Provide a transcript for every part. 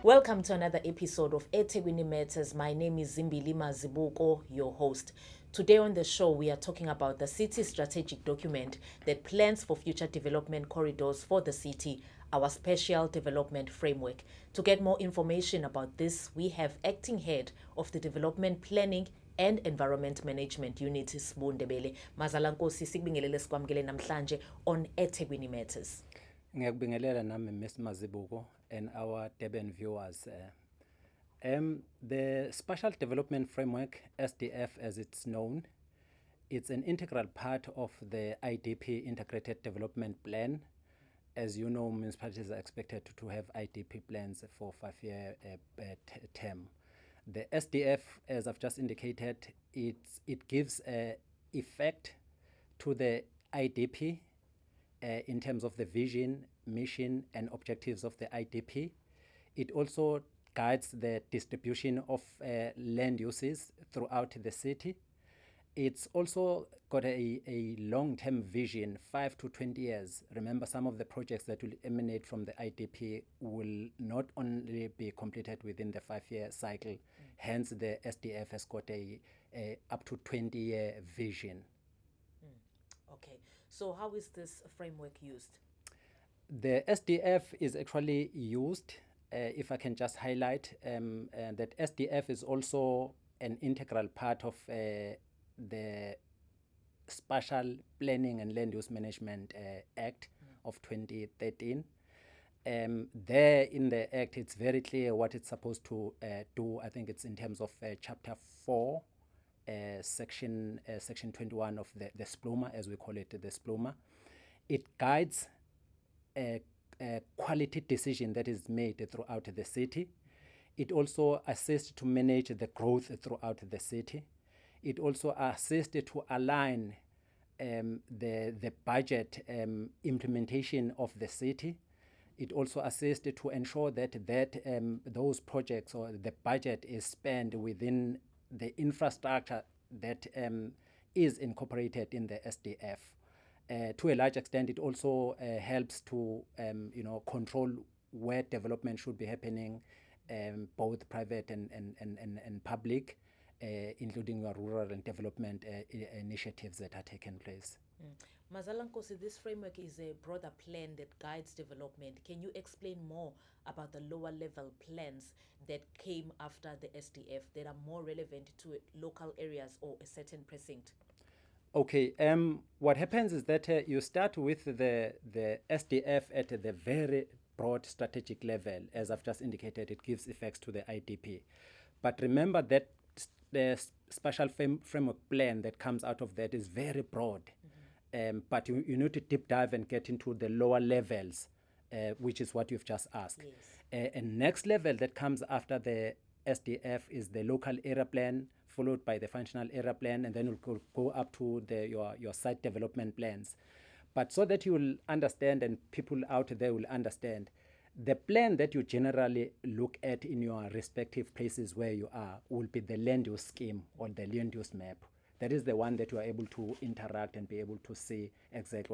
Welcome to another episode of eThekwini Matters. My name is Zimbili Mazibuko, your host. Today on the show, we are talking about the city's strategic document that plans for future development corridors for the city, our special development framework. To get more information about this, we have acting head of the Development Planning and Environment Management Unit, Sbu Ndebele. Mazala Nkosi, sikubingelele sikwamukele namhlanje on eThekwini Matters. Ngiyakubingelela nami Ms. Mazibuko and our Durban viewers. The Spatial Development Framework, SDF as it's known, it's an integral part of the IDP Integrated Development Plan. As you know, municipalities are expected to have IDP plans for 5-year term. The SDF, as I've just indicated, it gives effect to the IDP in terms of the vision, mission, and objectives of the IDP. It also guides the distribution of land uses throughout the city. It's also got a long-term vision, 5 to 20 years. Remember, some of the projects that will emanate from the IDP will not only be completed within the 5-year cycle, hence the SDF has got a up to 20-year vision. Okay, so how is this framework used? The SDF is actually used, if I can just highlight, that SDF is also an integral part of the Spatial Planning and Land Use Management Act of 2013. There in the Act, it's very clear what it's supposed to do. I think it's in terms of Chapter 4, section 21 of the SPLOMA, as we call it, the SPLOMA. It guides a quality decision that is made throughout the city. It also assists to manage the growth throughout the city. It also assists to align the budget implementation of the city. It also assists to ensure that those projects or the budget is spent within the infrastructure that is incorporated in the SDF. To a large extent, it also helps to control where development should be happening, both private and public, including your rural and development initiatives that are taking place. Mazala Nkosi, this framework is a broader plan that guides development. Can you explain more about the lower level plans that came after the SDF that are more relevant to local areas or a certain precinct? Okay, what happens is that you start with the SDF at the very broad strategic level. As I've just indicated, it gives effects to the IDP. But remember that the spatial framework plan that comes out of that is very broad. But you need to deep dive and get into the lower levels, which is what you've just asked. Yes. And next level that comes after the SDF is the local area plan, followed by the functional area plan, and then we'll go up to your site development plans. But so that you will understand and people out there will understand, the plan that you generally look at in your respective places where you are will be the land use scheme or the land use map. That is the one that you are able to interact and be able to see exactly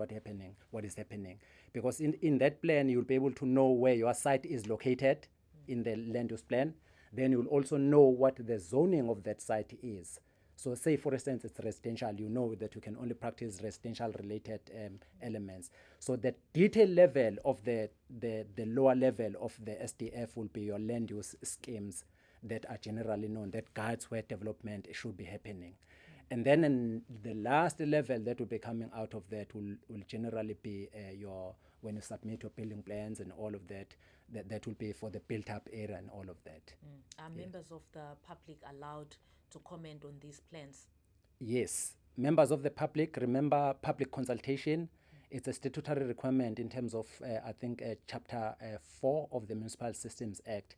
what is happening. Because in that plan, you'll be able to know where your site is located in the land use plan. Then you'll also know what the zoning of that site is. So say, for instance, it's residential, you know that you can only practice residential related elements. So the detail level of the lower level of the SDF will be your land use schemes that are generally known, that guides where development should be happening. And then in the last level that will be coming out of that will generally be when you submit your building plans and all of that, that will be for the built up area and all of that. Are members of the public allowed to comment on these plans? Yes. Members of the public, remember public consultation. It's a statutory requirement in terms of, I think, Chapter 4 of the Municipal Systems Act.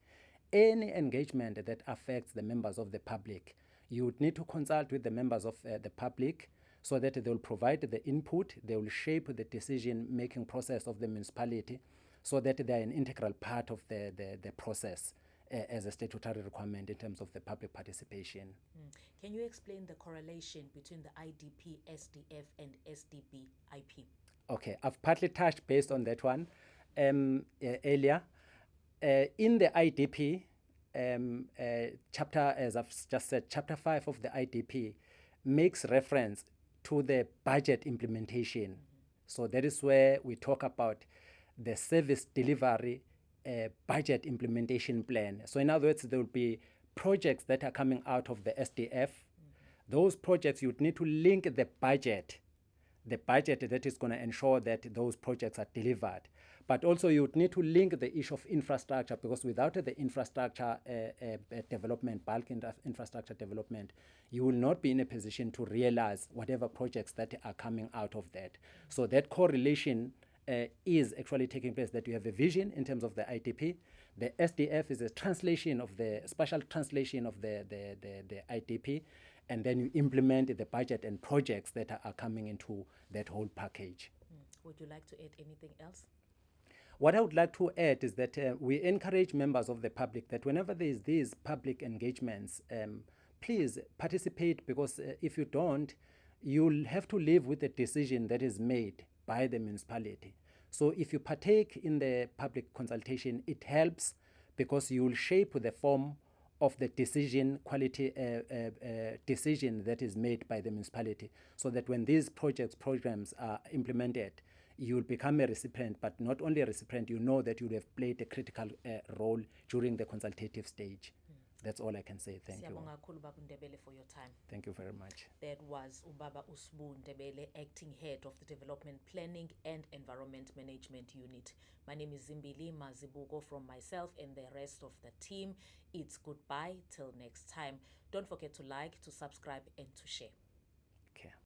Any engagement that affects the members of the public, you would need to consult with the members of the public so that they will provide the input, they will shape the decision-making process of the municipality so that they are an integral part of the process as a statutory requirement in terms of the public participation. Can you explain the correlation between the IDP, SDF, and SDB IP? Okay, I've partly touched based on that one earlier. In the IDP, chapter, as I've just said, chapter 5 of the IDP makes reference to the budget implementation. So that is where we talk about the service delivery budget implementation plan. So in other words, there will be projects that are coming out of the SDF. Those projects, you would need to link the budget that is going to ensure that those projects are delivered. But also you would need to link the issue of infrastructure, because without the infrastructure development, infrastructure development, you will not be in a position to realize whatever projects that are coming out of that. So that correlation is actually taking place, that you have a vision in terms of the IDP. The SDF is a translation of the special translation of the IDP, and then you implement the budget and projects that are coming into that whole package. Would you like to add anything else? What I would like to add is that we encourage members of the public that whenever there is these public engagements, please participate, because if you don't, you'll have to live with the decision that is made by the municipality. So if you partake in the public consultation, it helps, because you will shape the form of the decision decision that is made by the municipality, so that when these programs are implemented, you will become a recipient, but not only a recipient, you know that you will have played a critical role during the consultative stage. That's all I can say. Thank you. Siyabonga kakhulu Baba Ndebele for your time. Thank you very much. That was Ubaba Usbu Ndebele, acting head of the Development Planning and Environment Management Unit. My name is Zimbili Mazibuko. From myself and the rest of the team, it's goodbye till next time. Don't forget to like, to subscribe, and to share. Okay.